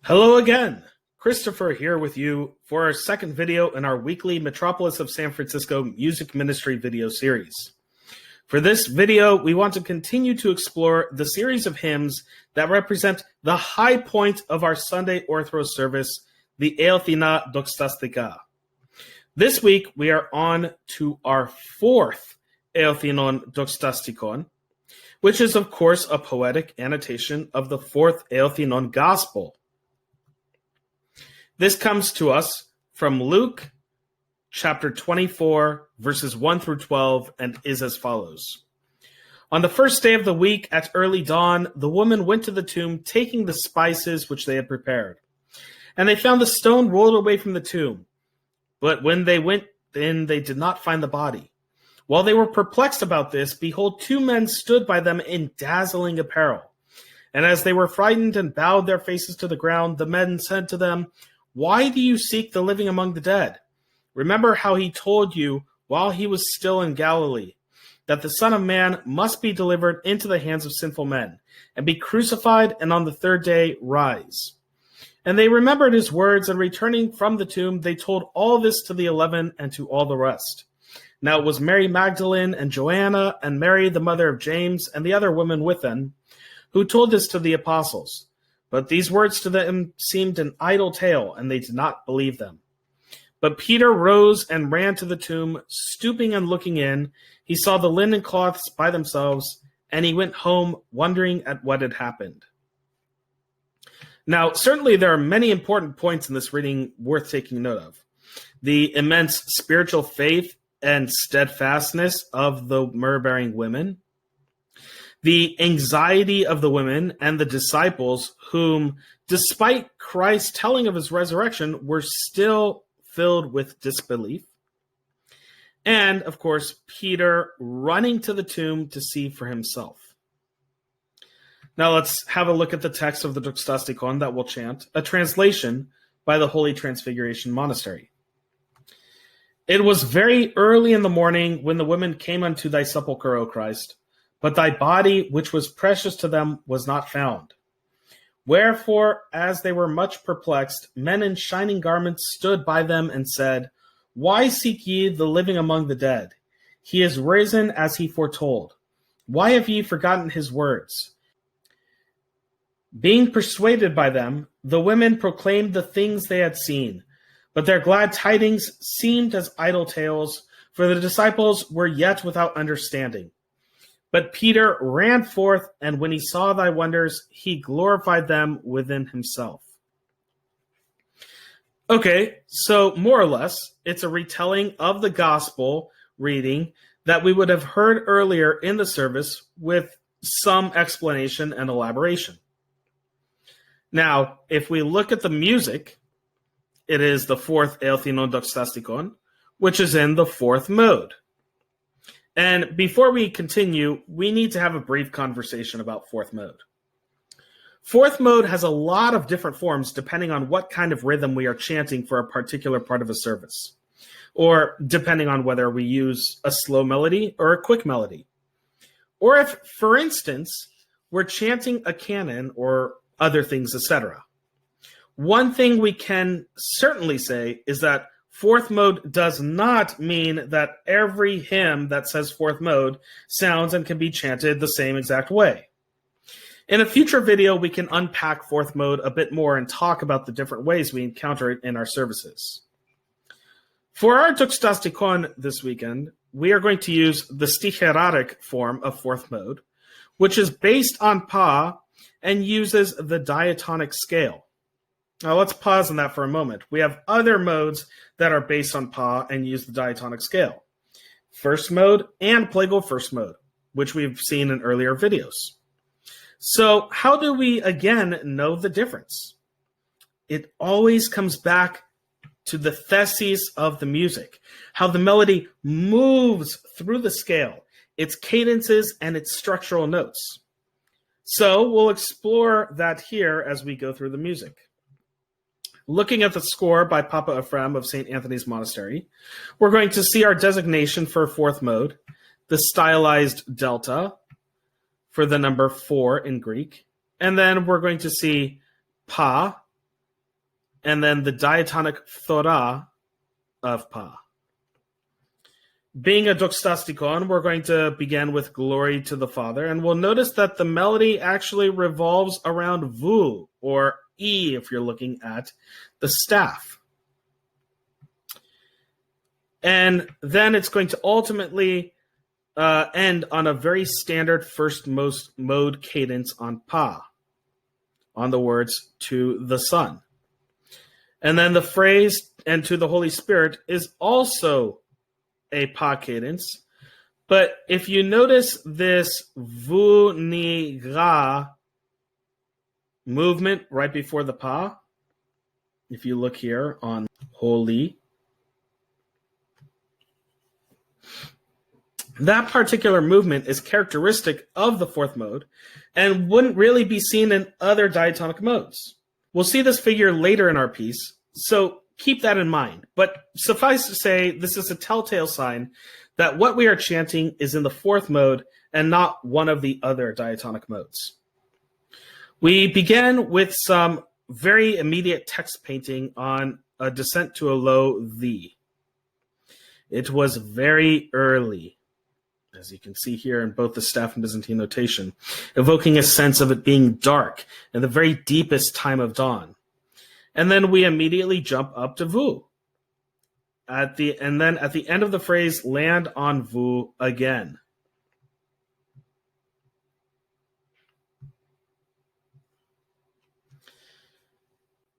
Hello again, Christopher here with you for our second video in our weekly Metropolis of San Francisco Music Ministry video series. For this video, we want to continue to explore the series of hymns that represent the high point of our Sunday Orthros service, the Eothinon Doxastikon. This week, we are on to our fourth Eothinon Doxastikon, which is, of course, a poetic annotation of the fourth Eothinon Gospel. This comes to us from Luke chapter 24, verses 1 through 12, and is as follows. On the first day of the week at early dawn, the woman went to the tomb, taking the spices which they had prepared. And they found the stone rolled away from the tomb. But when they went in, they did not find the body. While they were perplexed about this, behold, two men stood by them in dazzling apparel. And as they were frightened and bowed their faces to the ground, the men said to them, "Why do you seek the living among the dead? Remember how he told you while he was still in Galilee, that the Son of Man must be delivered into the hands of sinful men, and be crucified, and on the third day rise." And they remembered his words, and returning from the tomb, they told all this to the 11 and to all the rest. Now it was Mary Magdalene and Joanna and Mary, the mother of James, and the other women with them, who told this to the apostles. But these words to them seemed an idle tale, and they did not believe them. But Peter rose and ran to the tomb, stooping and looking in. He saw the linen cloths by themselves, and he went home wondering at what had happened. Now, certainly there are many important points in this reading worth taking note of. The immense spiritual faith and steadfastness of the myrrh-bearing women, the anxiety of the women and the disciples whom, despite Christ's telling of his resurrection, were still filled with disbelief. And, of course, Peter running to the tomb to see for himself. Now let's have a look at the text of the Doxastikon that we'll chant, a translation by the Holy Transfiguration Monastery. It was very early in the morning when the women came unto thy sepulchre, O Christ, but thy body, which was precious to them, was not found. Wherefore, as they were much perplexed, men in shining garments stood by them and said, Why seek ye the living among the dead? He is risen as he foretold. Why have ye forgotten his words? Being persuaded by them, the women proclaimed the things they had seen, but their glad tidings seemed as idle tales, for the disciples were yet without understanding. But Peter ran forth, and when he saw thy wonders, he glorified them within himself. Okay, so more or less, it's a retelling of the gospel reading that we would have heard earlier in the service with some explanation and elaboration. Now, if we look at the music, it is the fourth Eothinon Doxastikon, which is in the fourth mode. And before we continue, we need to have a brief conversation about fourth mode. Fourth mode has a lot of different forms depending on what kind of rhythm we are chanting for a particular part of a service, or depending on whether we use a slow melody or a quick melody. Or if, for instance, we're chanting a canon or other things, etc. One thing we can certainly say is that fourth mode does not mean that every hymn that says fourth mode sounds and can be chanted the same exact way. In a future video, we can unpack fourth mode a bit more and talk about the different ways we encounter it in our services. For our Doxastikon this weekend, we are going to use the sticheratic form of fourth mode, which is based on Pa and uses the diatonic scale. Now let's pause on that for a moment. We have other modes that are based on Pa and use the diatonic scale. First mode and plagal first mode, which we've seen in earlier videos. So how do we, again, know the difference? It always comes back to the theses of the music, how the melody moves through the scale, its cadences and its structural notes. So we'll explore that here as we go through the music. Looking at the score by Papa Ephraim of St. Anthony's Monastery, we're going to see our designation for fourth mode, the stylized delta for the number 4 in Greek, and then we're going to see Pa and then the diatonic thora of Pa. Being a Doxastikon, we're going to begin with Glory to the Father, and we'll notice that the melody actually revolves around Vu, or E if you're looking at the staff. And then it's going to ultimately end on a very standard first mode cadence on Pa, on the words to the Son. And then the phrase and to the Holy Spirit is also a Pa cadence. But if you notice this Vu Ni Ga movement right before the Pa, if you look here on Holy, that particular movement is characteristic of the fourth mode and wouldn't really be seen in other diatonic modes. We'll see this figure later in our piece, so keep that in mind. But suffice to say, this is a telltale sign that what we are chanting is in the fourth mode and not one of the other diatonic modes. We begin with some very immediate text painting on a descent to a low thee. It was very early, as you can see here in both the staff and Byzantine notation, evoking a sense of it being dark and the very deepest time of dawn. And then we immediately jump up to Vu. And then at the end of the phrase, land on Vu again.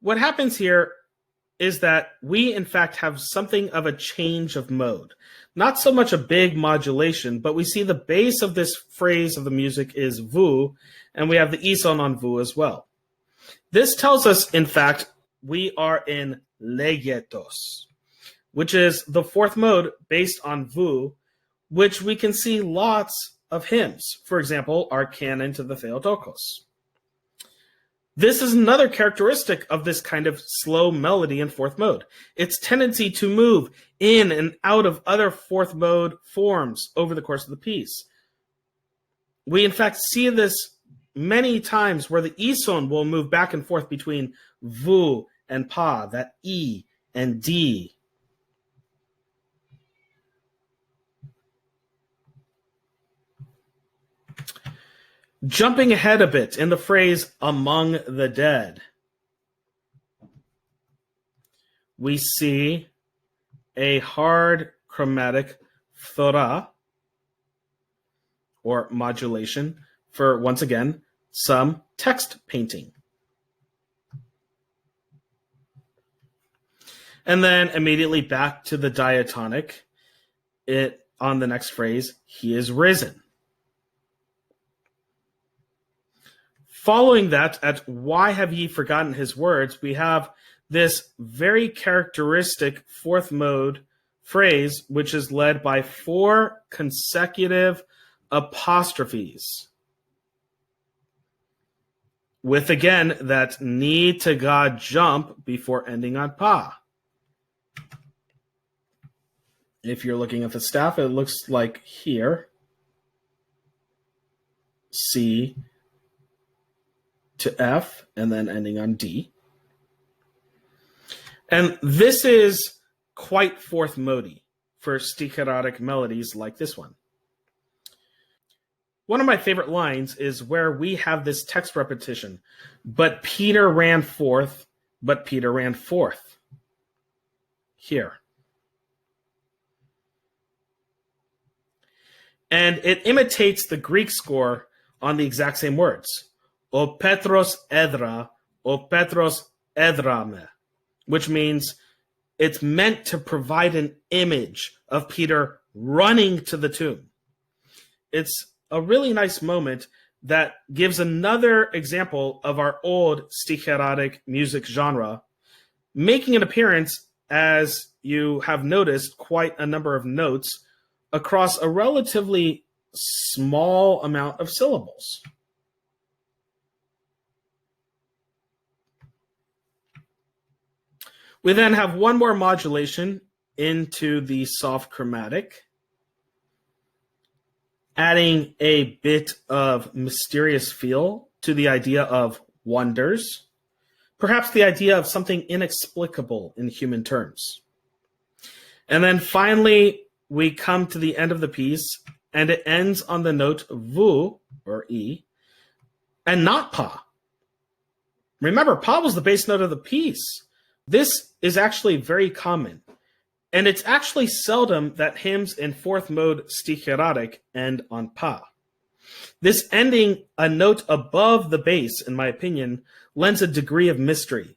What happens here is that we, in fact, have something of a change of mode. Not so much a big modulation, but we see the base of this phrase of the music is Vu, and we have the Eothinon on Vu as well. This tells us, in fact, we are in Legetos, which is the fourth mode based on Vu, which we can see lots of hymns. For example, our canon to the Theotokos. This is another characteristic of this kind of slow melody in fourth mode. Its tendency to move in and out of other fourth mode forms over the course of the piece. We, in fact, see this many times where the Eothinon will move back and forth between Vu and Pa, that E and D. Jumping ahead a bit in the phrase among the dead, we see a hard chromatic thora, or modulation, for, once again, some text painting. And then immediately back to the diatonic, on the next phrase, he is risen. Following that, at why have ye forgotten his words, we have this very characteristic fourth mode phrase, which is led by 4 consecutive apostrophes, with, again, that ni to God jump before ending on Pa. If you're looking at the staff, it looks like here, C to F, and then ending on D. And this is quite fourth modi for sticheratic melodies like this one. One of my favorite lines is where we have this text repetition, but Peter ran forth, but Peter ran forth. Here. And it imitates the Greek score on the exact same words. O Petros edra, O Petros edrame, which means it's meant to provide an image of Peter running to the tomb. It's a really nice moment that gives another example of our old sticheratic music genre, making an appearance, as you have noticed, quite a number of notes across a relatively small amount of syllables. We then have one more modulation into the soft chromatic, adding a bit of mysterious feel to the idea of wonders, perhaps the idea of something inexplicable in human terms. And then finally, we come to the end of the piece, and it ends on the note vu, or e, and not pa. Remember, pa was the bass note of the piece. This is actually very common, and it's actually seldom that hymns in fourth mode sticheratic end on pa. This ending a note above the bass, in my opinion, lends a degree of mystery.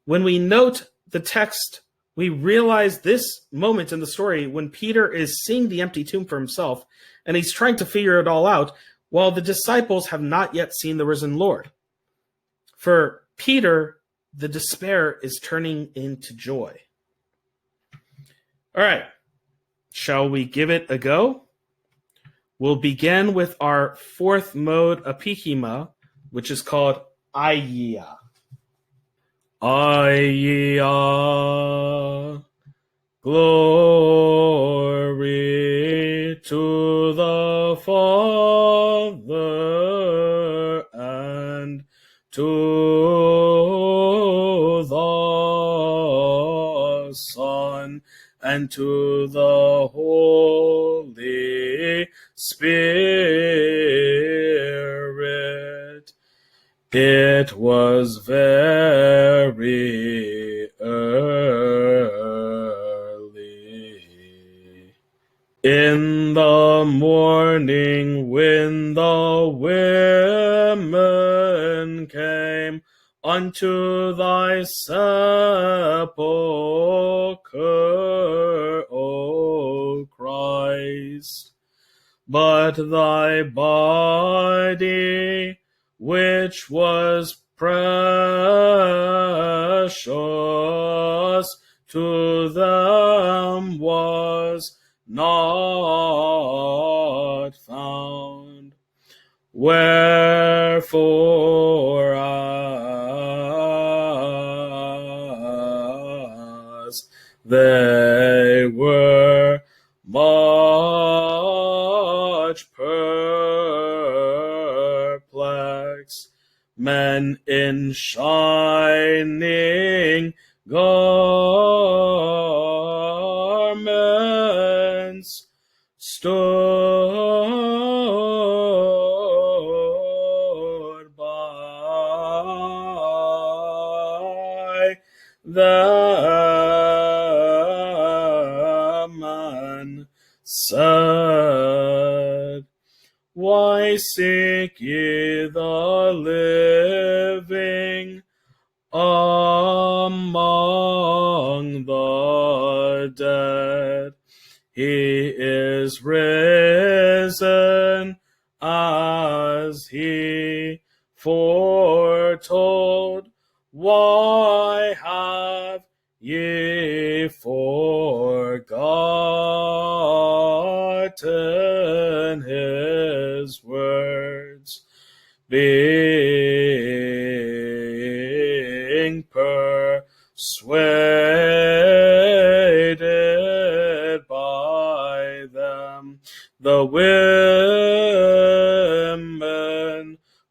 When we note the text, we realize this moment in the story when Peter is seeing the empty tomb for himself, and he's trying to figure it all out, while the disciples have not yet seen the risen Lord. For Peter, the despair is turning into joy. All right, shall we give it a go? We'll begin with our fourth mode apikima, which is called Ayia. Ayia, glory to the Father and to the Son and to the Holy Spirit. It was very early in the morning when the women came unto thy sepulchre, O Christ. But thy body, which was precious to them, was not found. Wherefore, as they were much perplexed, men in shining garments stood by them and said, Why seek ye the living among the dead? He is risen as he foretold. Why have ye forgotten his words, being persuaded by them? The women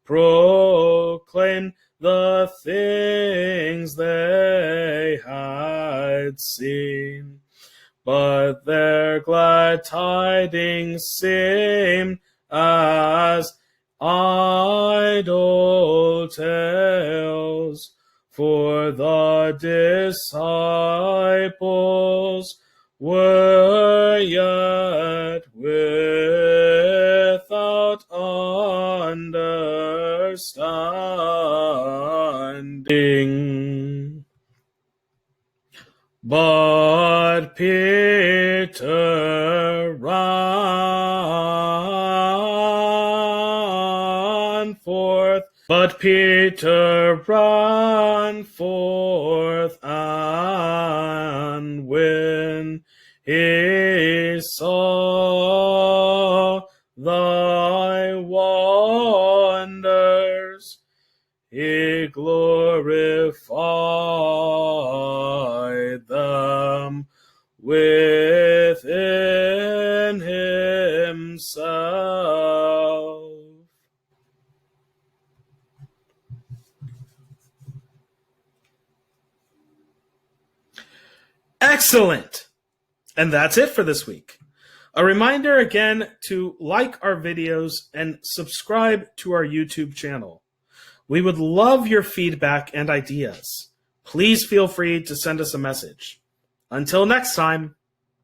proclaimed the things they had seen, but their glad tidings seemed as idle tales, for the disciples were yet without understanding. But Peter ran forth, and when he saw thy wonders, he glorified them within himself. Excellent! And that's it for this week. A reminder again to like our videos and subscribe to our YouTube channel. We would love your feedback and ideas. Please feel free to send us a message. Until next time.